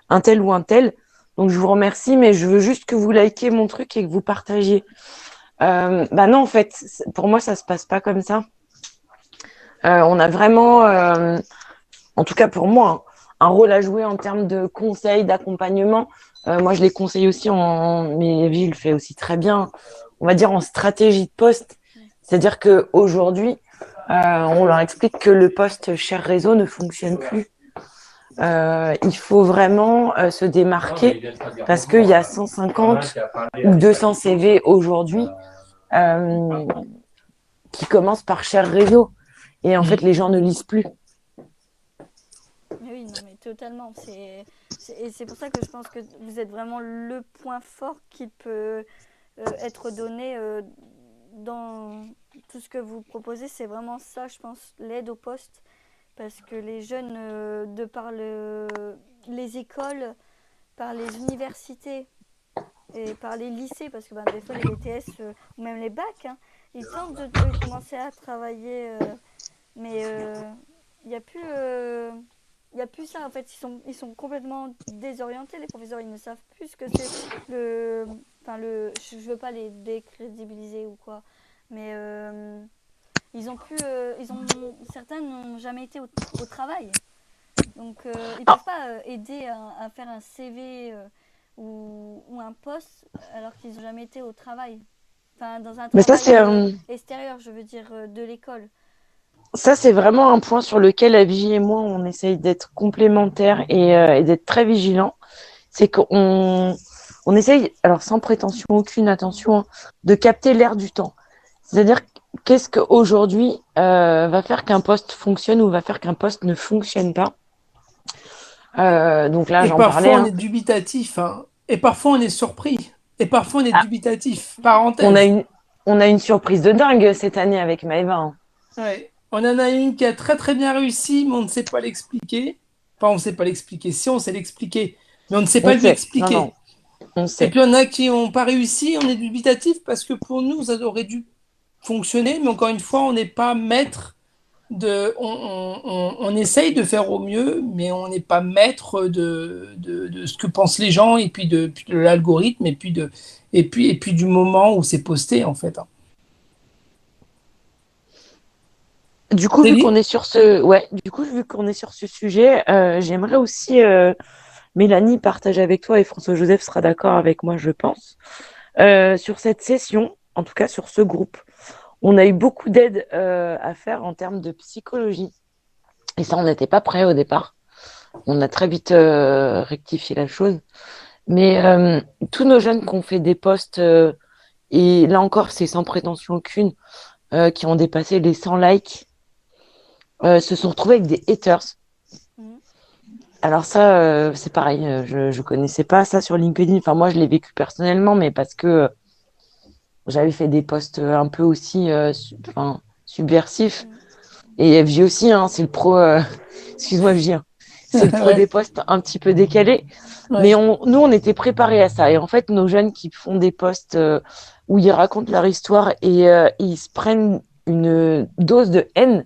un tel ou un tel. Donc, je vous remercie, mais je veux juste que vous likiez mon truc et que vous partagiez. Bah non, en fait, pour moi, ça se passe pas comme ça. On a vraiment, en tout cas pour moi, hein, un rôle à jouer en termes de conseils, d'accompagnement. Moi, je les conseille aussi mais lui, il le fait aussi très bien, on va dire en stratégie de poste. C'est-à-dire qu'aujourd'hui, on leur explique que le poste Cher Réseau ne fonctionne plus. Il faut vraiment se démarquer parce qu'il y a 150 ou 200 CV aujourd'hui euh, qui commencent par Cher Réseau. Et en fait, Mm. les gens ne lisent plus. Oui, non, mais totalement. Et c'est pour ça que je pense que vous êtes vraiment le point fort qui peut être donné dans tout ce que vous proposez. C'est vraiment ça, je pense, l'aide au poste. Parce que les jeunes, de par les écoles, par les universités et par les lycées, parce que des fois les BTS ou même les bacs, hein, ils tentent de commencer à travailler, mais il n'y a plus il y a plus ça en fait. Ils sont complètement désorientés. Les professeurs, ils ne savent plus ce que c'est le. Enfin, je veux pas les décrédibiliser ou quoi, mais ils ont plus. Certains n'ont jamais été au travail. Donc, ils Ah, peuvent pas aider à faire un CV ou un poste alors qu'ils n'ont jamais été au travail. Enfin, dans un mais travail extérieur, je veux dire, de l'école. ça, c'est vraiment un point sur lequel Abby et moi, on essaye d'être complémentaires et d'être très vigilants. C'est qu'on essaye, alors sans prétention aucune, Mm. attention, hein, de capter l'air du temps. C'est-à-dire, qu'est-ce qu'aujourd'hui va faire qu'un poste fonctionne ou va faire qu'un poste ne fonctionne pas. Donc là, Et j'en parlais. parfois, on Hein. est dubitatif, hein. Et parfois, on est surpris. Et parfois, on est Ah, dubitatif. on a Parenthèse. une, on a une surprise de dingue cette année avec Maëva. Hein. Ouais. On en a une qui a très très bien réussi, mais on ne sait pas l'expliquer. Enfin, on ne sait pas l'expliquer. Si, on sait l'expliquer, mais on ne sait On pas lui sait. Non, non, expliquer. on Et sait. puis, il y en a qui n'ont pas réussi, on est dubitatif parce que pour nous, ça aurait dû fonctionner, mais encore une fois, on n'est pas maître on essaye de faire au mieux, mais on n'est pas maître de ce que pensent les gens et puis de l'algorithme et puis du moment où c'est posté en fait, hein. Du coup, vu qu'on Céline? est sur ce, ouais, du coup, vu qu'on est sur ce sujet, j'aimerais aussi, Mélanie, partager avec toi et François-Joseph sera d'accord avec moi, je pense. Sur cette session, en tout cas sur ce groupe, on a eu beaucoup d'aide à faire en termes de psychologie. Et ça, on n'était pas prêt au départ. On a très vite rectifié la chose. Mais tous nos jeunes qui ont fait des posts, et là encore, c'est sans prétention aucune, qui ont dépassé les 100 likes, se sont retrouvés avec des haters. Mhm. Alors ça, c'est pareil, je connaissais pas ça sur LinkedIn. Enfin, moi, je l'ai vécu personnellement, mais parce que j'avais fait des posts un peu aussi subversifs. Mhm. Et FJ aussi, hein, c'est le pro, excuse-moi FJ, hein, c'est le pro des Ouais, posts un petit peu décalés. Mais ouais. nous, on était préparés à ça. Et en fait, nos jeunes qui font des posts où ils racontent leur histoire et ils se prennent une dose de haine,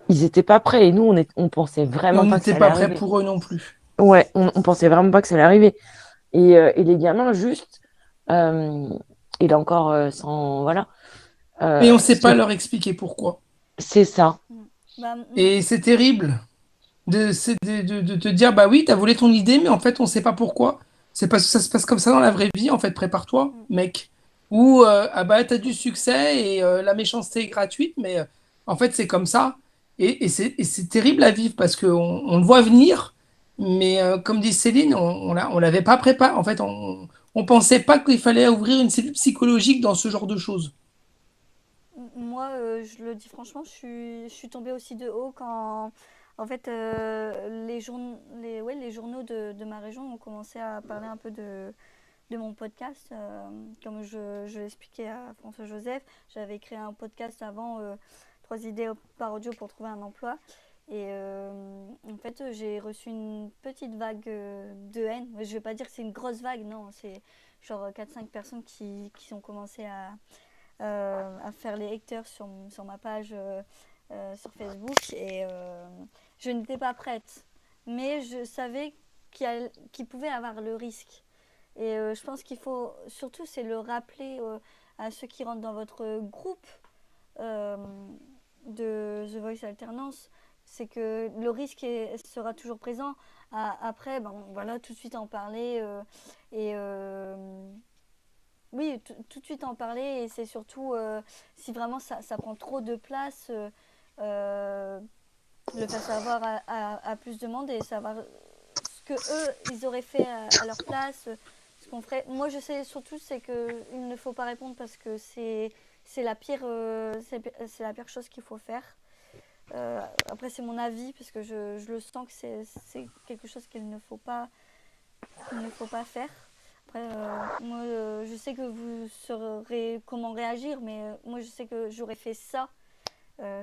ils étaient pas prêts. Et nous, on pensait Et on vraiment pas que n'était ça allait pas prêt arriver. pour eux non plus. Ouais, on pensait vraiment pas que ça allait arriver. Et les gamins, juste, euh, et là encore, sans, voilà, Et on ne sait se- pas leur expliquer pourquoi. c'est ça. Mhm. Bah, Et c'est terrible de te dire, bah oui, t'as volé ton idée, mais en fait, on ne sait pas pourquoi. C'est parce que ça se passe comme ça dans la vraie vie, en fait, prépare-toi, mhm. mec. Ou, ah bah, t'as du succès et la méchanceté est gratuite, mais en fait, c'est comme ça. Et c'est terrible à vivre parce qu'on on le voit venir, mais comme dit Céline, on l'avait pas préparé. En fait, on pensait pas qu'il fallait ouvrir une cellule psychologique dans ce genre de choses. Moi, je le dis franchement, je suis tombée aussi de haut quand, en fait, les journaux de ma région ont commencé à parler un peu de mon podcast. Comme je l'expliquais à François Joseph, j'avais créé un podcast avant, 3 idées par audio pour trouver un emploi. Et en fait, j'ai reçu une petite vague de haine. Je vais pas dire que c'est une grosse vague, non, c'est genre 4 5 personnes qui ont commencé à faire les haters sur ma page sur Facebook. Et je n'étais pas prête. Mais je savais qu'il pouvait avoir le risque. Et je pense qu'il faut, surtout, c'est le rappeler à ceux qui rentrent dans votre groupe euh, de The Voice Alternance, c'est que le risque sera toujours présent. Après, ben, voilà, tout de suite en parler et oui, tout de suite en parler et c'est surtout si vraiment ça prend trop de place, euh, le faire savoir à plus de monde et savoir ce que eux ils auraient fait à leur place, ce qu'on ferait. Moi je sais surtout c'est que il ne faut pas répondre parce que c'est la pire c'est la pire chose qu'il faut faire. Après c'est mon avis parce que je le sens que c'est quelque chose qu'il ne faut pas faire. Après, moi, je sais que vous saurez comment réagir, mais moi, je sais que j'aurais fait ça.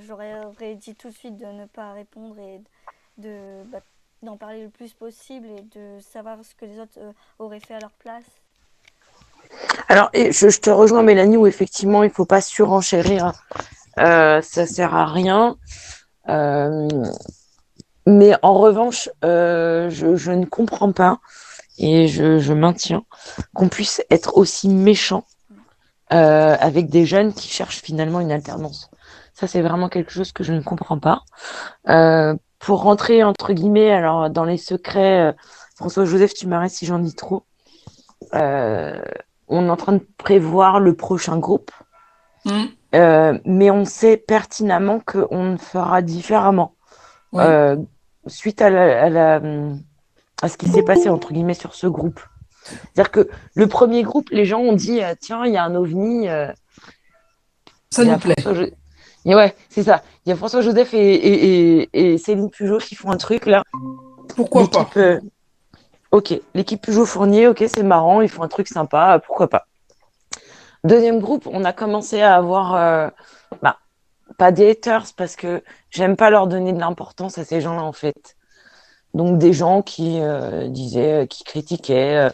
J'aurais dit tout de suite de ne pas répondre et d'en parler le plus possible et de savoir ce que les autres auraient fait à leur place. Alors, et je te rejoins, Mélanie, où effectivement, il faut pas surenchérir. Ça sert à rien. Euh, Mais en revanche, je ne comprends pas et je maintiens qu'on puisse être aussi méchant avec des jeunes qui cherchent finalement une alternance. Ça, c'est vraiment quelque chose que je ne comprends pas. Pour rentrer, entre guillemets, alors dans les secrets, François-Joseph, tu m'arrêtes si j'en dis trop. Euh, on est en train de prévoir le prochain groupe, Hmm. mais on sait pertinemment qu'on fera différemment. Oui. Euh, suite à ce qui s'est passé, entre guillemets, sur ce groupe. C'est-à-dire que le premier groupe, les gens ont dit, tiens, il y a un ovni, Ça il y nous a plaît. Et ouais, c'est ça. Il y a François-Joseph et Céline Pujol qui font un truc, là. Pourquoi pas? L'équipe, ok, l'équipe Peugeot-Fournier, ok, c'est marrant, ils font un truc sympa, pourquoi pas. Deuxième groupe, on a commencé à avoir, bah, pas des haters, parce que j'aime pas leur donner de l'importance à ces gens-là, en fait. Donc des gens qui disaient, qui critiquaient,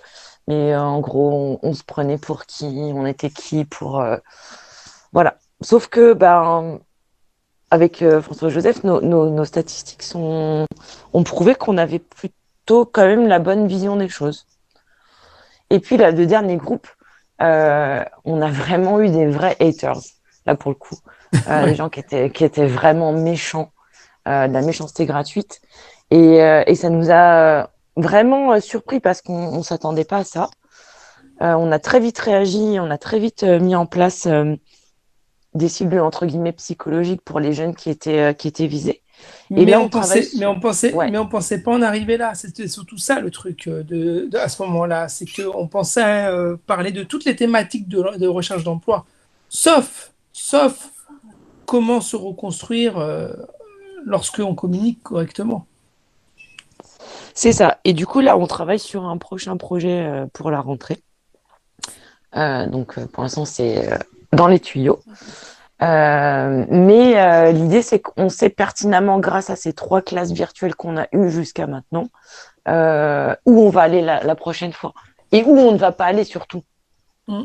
mais en gros, on se prenait pour qui, on était qui pour... voilà. Sauf que, ben, avec François-Joseph, nos statistiques ont prouvé qu'on avait plutôt quand même la bonne vision des choses. Et puis, là, le dernier groupe, on a vraiment eu des vrais haters, là, pour le coup. Des Ouais. gens qui étaient vraiment méchants, de la méchanceté gratuite. Et ça nous a vraiment surpris parce qu'on ne s'attendait pas à ça. On a très vite réagi, on a très vite mis en place des cibles, entre guillemets, psychologiques pour les jeunes qui étaient visés. Et Mais là, on on travaille pensait, mais sur... on pensait, Ouais, mais on pensait pas en arriver là. C'était surtout ça le truc à ce moment-là. C'est qu'on pensait parler de toutes les thématiques de recherche d'emploi, sauf comment se reconstruire lorsque on communique correctement. c'est ça. Et du coup, là, on travaille sur un prochain projet pour la rentrée. Donc, pour l'instant, c'est dans les tuyaux. Mais l'idée, c'est qu'on sait pertinemment, grâce à ces 3 classes virtuelles qu'on a eues jusqu'à maintenant, où on va aller la prochaine fois et où on ne va pas aller surtout. Hmm.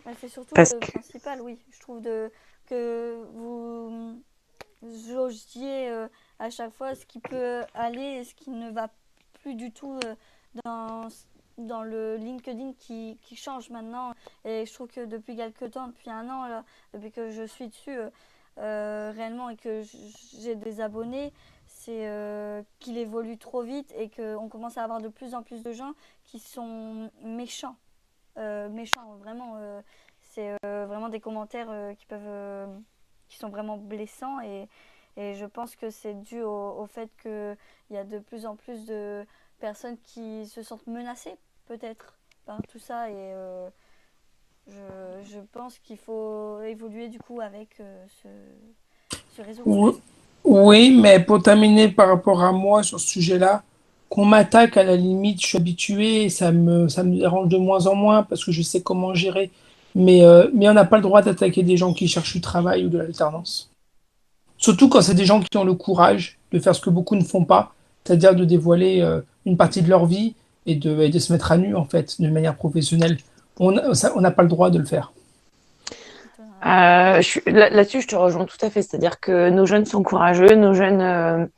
Ouais, c'est surtout Parce le que principal, oui. Je trouve que vous jaugiez à chaque fois ce qui peut aller et ce qui ne va plus du tout dans, dans le LinkedIn qui change maintenant. Et je trouve que depuis quelques temps, depuis un an, là, depuis que je suis dessus réellement et que j'ai des abonnés, c'est qu'il évolue trop vite et qu'on commence à avoir de plus en plus de gens qui sont méchants. Méchants, vraiment. C'est vraiment des commentaires qui sont vraiment blessants et je pense que c'est dû au fait qu'il y a de plus en plus de personnes qui se sentent menacées peut-être par tout ça et je pense qu'il faut évoluer du coup avec ce réseau. Oui, oui, mais pour terminer par rapport à moi sur ce sujet-là, qu'on m'attaque à la limite, je suis habitué, et ça me dérange de moins en moins parce que je sais comment gérer. Mais on n'a pas le droit d'attaquer des gens qui cherchent du travail ou de l'alternance. Surtout quand c'est des gens qui ont le courage de faire ce que beaucoup ne font pas, c'est-à-dire de dévoiler une partie de leur vie et de se mettre à nu, en fait, de manière professionnelle. On n'a pas le droit de le faire. là-dessus, je te rejoins tout à fait. C'est-à-dire que nos jeunes sont courageux, nos jeunes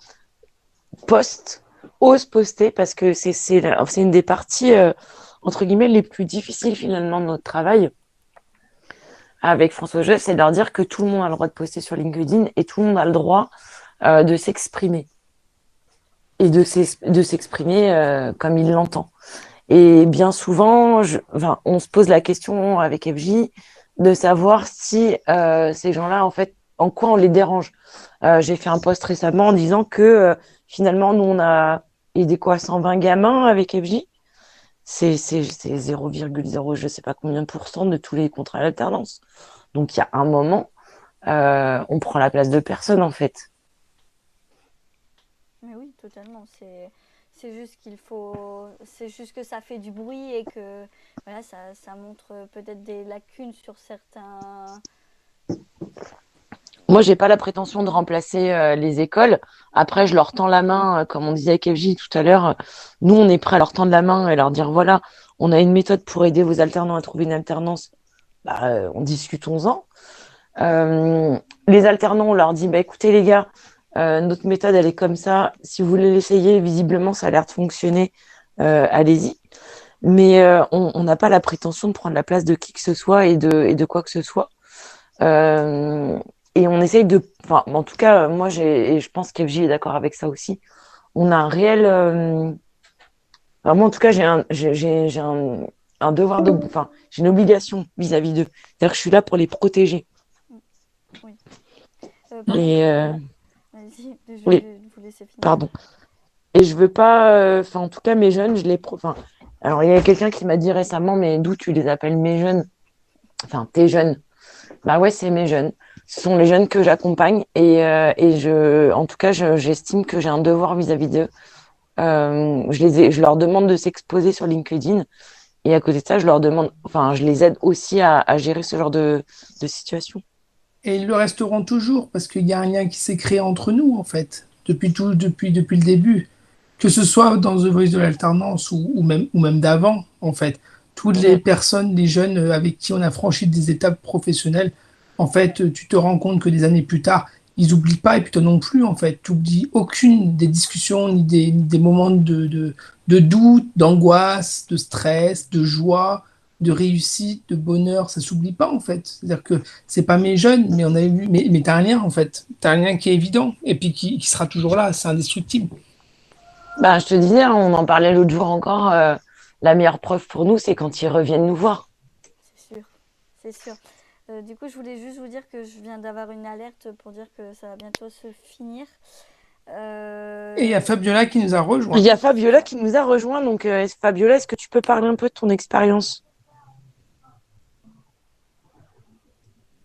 postent, osent poster parce que c'est une des parties, entre guillemets, les plus difficiles finalement de notre travail avec François Joseph, c'est de leur dire que tout le monde a le droit de poster sur LinkedIn et tout le monde a le droit de s'exprimer et de s'exprimer comme il l'entend. Et bien souvent, enfin, on se pose la question avec FJ de savoir si ces gens-là, en fait, en quoi on les dérange. J'ai fait un post récemment en disant que finalement, nous, on a aidé quoi, 120 gamins avec FJ. C'est 0,0 je sais pas combien de pourcents de tous les contrats d'alternance. Donc, il y a un moment, on prend la place de personne, en fait. Mais oui, totalement. C'est juste qu'il faut. C'est juste que ça fait du bruit et que voilà, ça montre peut-être des lacunes sur certains. Moi, j'ai pas la prétention de remplacer les écoles. Après, je leur tends la main, comme on disait avec FJ tout à l'heure. Nous, on est prêt à leur tendre la main et leur dire, voilà, on a une méthode pour aider vos alternants à trouver une alternance. Bah, discutons-en. Les alternants, on leur dit, bah, écoutez les gars, Notre méthode, elle est comme ça. Si vous voulez l'essayer, visiblement, ça a l'air de fonctionner. Allez-y. Mais on n'a pas la prétention de prendre la place de qui que ce soit et de quoi que ce soit. Euh, et on essaye de... Enfin, en tout cas, moi, et je pense qu'FJ est d'accord avec ça aussi. On a un réel... enfin, moi, en tout cas, j'ai un devoir de... Enfin, j'ai une obligation vis-à-vis d'eux. C'est-à-dire que je suis là pour les protéger. Oui. Par Et... contre, vas-y, je oui, vais vous laisser finir. pardon. Et je veux pas... Enfin, en tout cas, mes jeunes, je les... Enfin, alors, il y a quelqu'un qui m'a dit récemment, mais d'où tu les appelles mes jeunes? Enfin, tes jeunes. Bah ouais, c'est mes jeunes. Ce sont les jeunes que j'accompagne en tout cas, j'estime que j'ai un devoir vis-à-vis d'eux. Je leur demande de s'exposer sur LinkedIn et à côté de ça, je les aide aussi à gérer ce genre de situation. Et ils le resteront toujours parce qu'il y a un lien qui s'est créé entre nous, en fait, depuis le début. Que ce soit dans The Voice de l'alternance ou même d'avant, en fait. Toutes les Mhm. personnes, les jeunes avec qui on a franchi des étapes professionnelles, en fait, tu te rends compte que des années plus tard, ils n'oublient pas et puis toi non plus, en fait. Tu n'oublies aucune des discussions ni des moments de doute, d'angoisse, de stress, de joie, de réussite, de bonheur. Ça s'oublie pas, en fait. C'est-à-dire que c'est pas mes jeunes, mais on a eu, mais t'as un lien, en fait. T'as un lien qui est évident et puis qui sera toujours là. C'est indestructible. Bah, je te disais, hein, on en parlait l'autre jour encore, la meilleure preuve pour nous, c'est quand ils reviennent nous voir. C'est sûr, c'est sûr. Du coup, je voulais juste vous dire que je viens d'avoir une alerte pour dire que ça va bientôt se finir. Et il y a Fabiola qui nous a Il rejoint. y a Fabiola qui nous a rejoint. Donc, Fabiola, est-ce que tu peux parler un peu de ton expérience?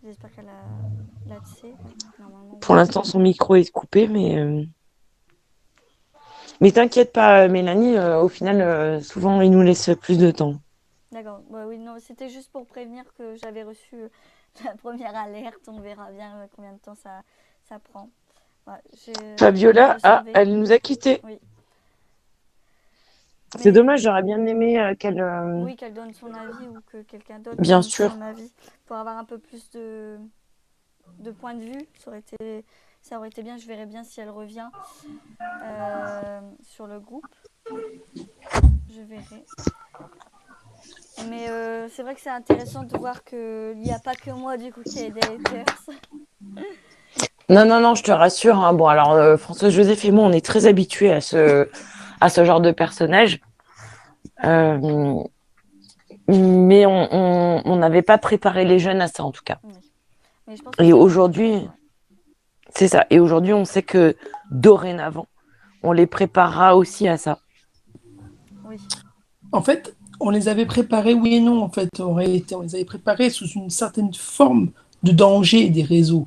J'espère qu'elle a l'accès. Normalement, Pour oui. l'instant, son micro est coupé, mais t'inquiète pas, Mélanie, au final, souvent, il nous laisse plus de temps. D'accord. Bah, oui, non, c'était juste pour prévenir que j'avais reçu la première alerte. On verra bien combien de temps ça prend. Ouais, Fabiola, j'observais. elle nous a quittés. Oui. C'est Mais dommage, j'aurais bien aimé qu'elle... oui, qu'elle donne son avis ou que quelqu'un d'autre Bien donne sûr. son avis pour avoir un peu plus de points de vue. Ça aurait été bien. Je verrai bien si elle revient sur le groupe. Je verrai. Mais c'est vrai que c'est intéressant de voir qu'il n'y a pas que moi du coup qui ai des haters. Non, non, non, je te rassure, hein. Bon, alors, Françoise Joseph et moi, on est très habitués à ce genre de personnage. Euh, mais on n'avait pas préparé les jeunes à ça, en tout cas. Oui. Mais je pense que Et c'est aujourd'hui, c'est ça. Et aujourd'hui, on sait que dorénavant, on les préparera aussi à ça. oui. En fait, on les avait préparés, oui et non, en fait, en réalité. On les avait préparés sous une certaine forme de danger des réseaux.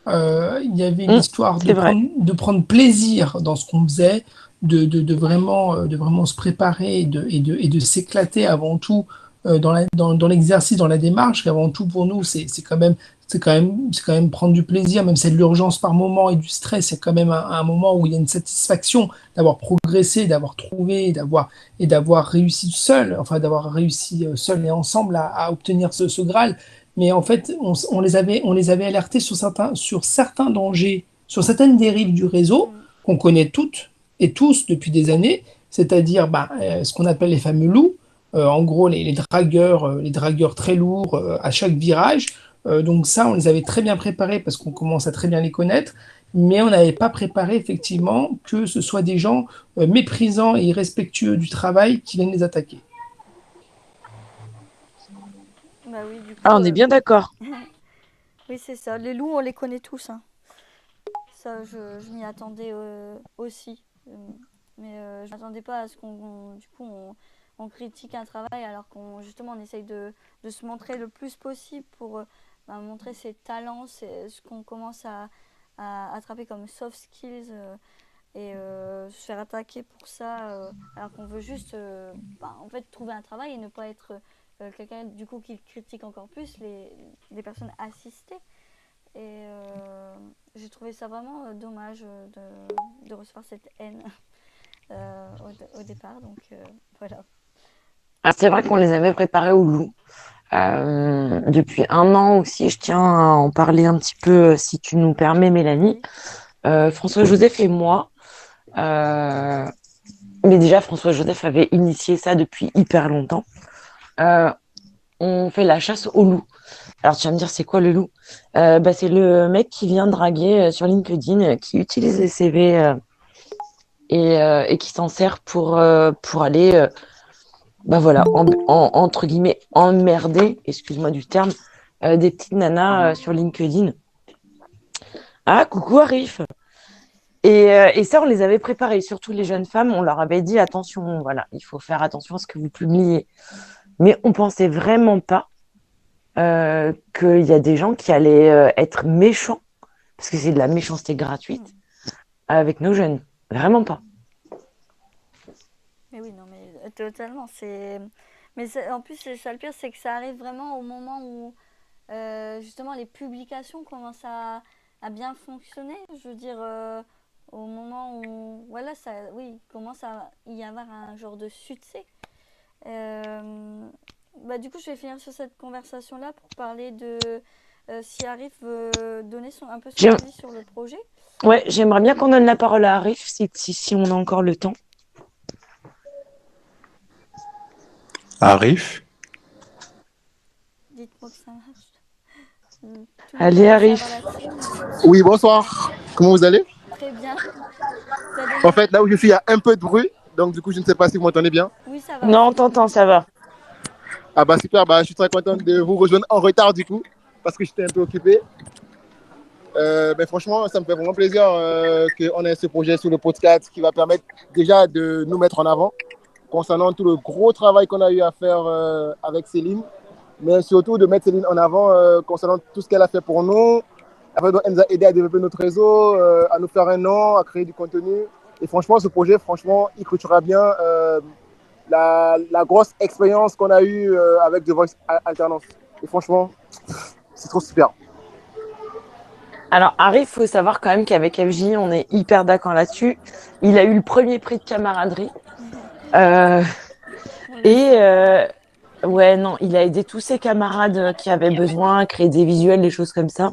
Il y avait l'histoire C'est vrai. de prendre plaisir dans ce qu'on faisait, de vraiment se préparer et de s'éclater avant tout dans l'exercice, dans la démarche. Et avant tout, pour nous, c'est quand même prendre du plaisir, même si c'est de l'urgence par moment et du stress, c'est quand même un moment où il y a une satisfaction d'avoir progressé, d'avoir trouvé, et d'avoir réussi seul, enfin d'avoir réussi seul et ensemble à obtenir ce Graal. Mais en fait, on les avait alertés sur certains dangers, sur certaines dérives du réseau Mm. qu'on connaît toutes et tous depuis des années, c'est-à-dire ce qu'on appelle les fameux loups, en gros les dragueurs très lourds à chaque virage. Donc ça, on les avait très bien préparés parce qu'on commence à très bien les connaître, mais on n'avait pas préparé effectivement que ce soit des gens méprisants et irrespectueux du travail qui viennent les attaquer. Bah oui, du Ah, coup, on est bien d'accord. oui, c'est ça. Les loups, on les connaît tous, hein. Ça, je m'y attendais aussi. Mais je ne m'attendais pas à ce du coup, on critique un travail alors qu'on justement on essaye de se montrer le plus possible pour montrer ses talents, ce qu'on commence à attraper comme soft skills et se faire attaquer pour ça alors qu'on veut juste en fait trouver un travail et ne pas être quelqu'un du coup qui critique encore plus les personnes assistées. Et j'ai trouvé ça vraiment dommage de recevoir cette haine au départ. Donc voilà. Ah, c'est vrai qu'on les avait préparés au loup. Depuis un an aussi, je tiens à en parler un petit peu, si tu nous permets, Mélanie. Oui. François-Joseph et moi. euh, mais déjà, François-Joseph avait initié ça depuis hyper longtemps. Euh, on fait la chasse au loup. Alors, tu vas me dire, c'est quoi le loup? C'est le mec qui vient draguer sur LinkedIn, qui utilise les CV et qui s'en sert pour aller, voilà, entre guillemets, emmerder, excuse-moi du terme, des petites nanas sur LinkedIn. Ah, coucou Arif. Et ça, on les avait préparés, surtout les jeunes femmes, on leur avait dit, attention, voilà, il faut faire attention à ce que vous publiez. Mais on pensait vraiment pas qu'il y a des gens qui allaient être méchants, parce que c'est de la méchanceté gratuite, avec nos jeunes. Vraiment pas. Mais oui, non, mais totalement. En plus, c'est ça le pire, c'est que ça arrive vraiment au moment où justement les publications commencent à bien fonctionner. Je veux dire, au moment où voilà, ça, oui, il commence à y avoir un genre de succès. Du coup, je vais finir sur cette conversation-là pour parler de si Arif veut donner un peu son J'aime- avis sur le projet. Ouais, j'aimerais bien qu'on donne la parole à Arif, si on a encore le temps. Arif. Dites-moi que ça marche. Tout le monde Allez, commence à Arif. avoir la clim. Oui, bonsoir. Comment vous allez? Très bien. Ça donne- En fait, là où je suis, il y a un peu de bruit. Donc, du coup, je ne sais pas si vous m'entendez bien. Oui, ça va. Non, on t'entend, ça va. Ah bah super, je suis très content de vous rejoindre en retard du coup, parce que j'étais un peu occupé. Mais franchement, ça me fait vraiment plaisir qu'on ait ce projet sur le podcast qui va permettre déjà de nous mettre en avant concernant tout le gros travail qu'on a eu à faire avec Céline, mais surtout de mettre Céline en avant concernant tout ce qu'elle a fait pour nous. Après, elle nous a aidé à développer notre réseau, à nous faire un nom, à créer du contenu. Et franchement, ce projet, il clôturera bien la grosse expérience qu'on a eue avec The Voice Alternance. Et franchement, c'est trop super. Alors, Arif, il faut savoir quand même qu'avec FJ, on est hyper d'accord là-dessus. Il a eu le premier prix de camaraderie. Ouais, non, il a aidé tous ses camarades qui avaient besoin, créer des visuels, des choses comme ça.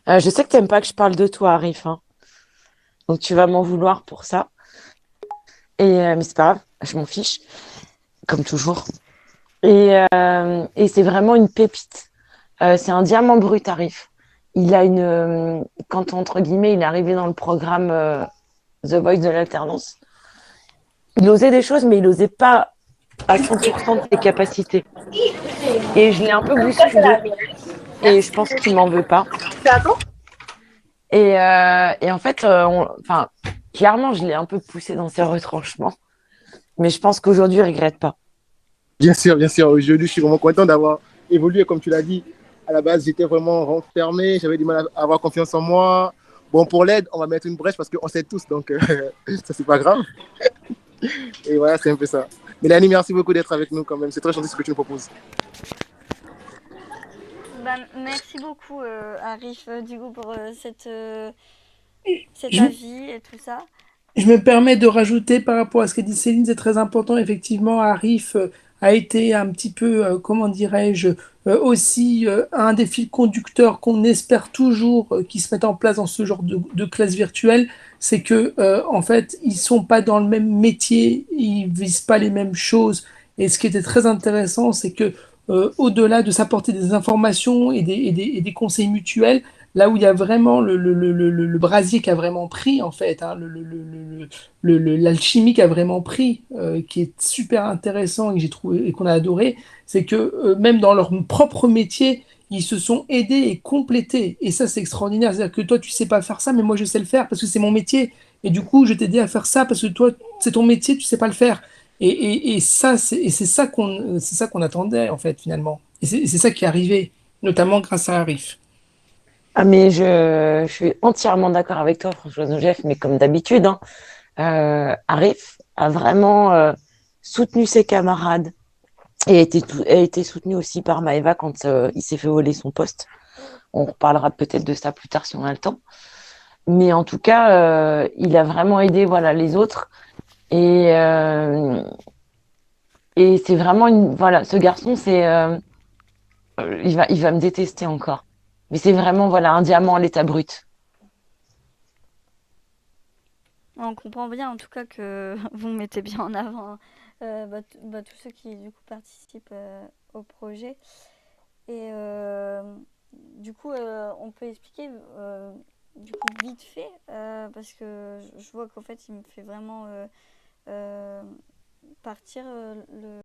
Je sais que t'aimes pas que je parle de toi, Arif, hein. Donc tu vas m'en vouloir pour ça. Mais c'est pas grave, je m'en fiche, comme toujours. Et c'est vraiment une pépite. C'est un diamant brut, Arif. Il a quand entre guillemets, il est arrivé dans le programme The Voice de l'alternance. Il osait des choses, mais il osait pas à 100% de ses capacités. Et je l'ai un peu bousculé. Et je pense qu'il m'en veut pas. Et en fait, clairement, je l'ai un peu poussé dans ses retranchements. Mais je pense qu'aujourd'hui, il regrette pas. Bien sûr, bien sûr. Aujourd'hui, je suis vraiment content d'avoir évolué, comme tu l'as dit. À la base, j'étais vraiment renfermé, j'avais du mal à avoir confiance en moi. Bon, pour l'aide, on va mettre une brèche parce qu'on sait tous, donc ça, c'est pas grave. Et voilà, c'est un peu ça. Mélanie, merci beaucoup d'être avec nous quand même. C'est très gentil ce que tu nous proposes. Merci beaucoup, Arif, du coup, pour cet Je- avis et tout ça. Je me permets de rajouter par rapport à ce qu'a dit Céline, c'est très important. Effectivement, Arif a été un petit peu, comment dirais-je, aussi un des fils conducteurs qu'on espère toujours qui se mettent en place dans ce genre de classe virtuelle. C'est que, en fait, ils sont pas dans le même métier, ils visent pas les mêmes choses. Et ce qui était très intéressant, c'est que, au-delà de s'apporter des informations et des conseils mutuels, là où il y a vraiment le brasier qui a vraiment pris, en fait, hein, l'alchimie qui a vraiment pris, qui est super intéressant et que j'ai trouvé et qu'on a adoré, c'est que même dans leur propre métier, ils se sont aidés et complétés. Et ça, c'est extraordinaire. C'est-à-dire que toi, tu sais pas faire ça, mais moi, je sais le faire parce que c'est mon métier. Et du coup, je t'ai aidé à faire ça parce que toi, c'est ton métier, tu sais pas le faire. Et ça, c'est ça qu'on attendait, en fait, finalement. Et c'est ça qui est arrivé, notamment grâce à Arif. Ah, mais je suis entièrement d'accord avec toi, François-Joseph, mais comme d'habitude, hein, Arif a vraiment soutenu ses camarades et a été soutenu aussi par Maëva quand il s'est fait voler son poste. On reparlera peut-être de ça plus tard si on a le temps. Mais en tout cas, il a vraiment aidé voilà, les autres. Et, et c'est vraiment voilà, ce garçon, il va me détester encore. Mais c'est vraiment voilà, un diamant à l'état brut. On comprend bien en tout cas que vous mettez bien en avant tous ceux qui du coup participent au projet. Et du coup, on peut expliquer du coup vite fait parce que je vois qu'en fait il me fait vraiment partir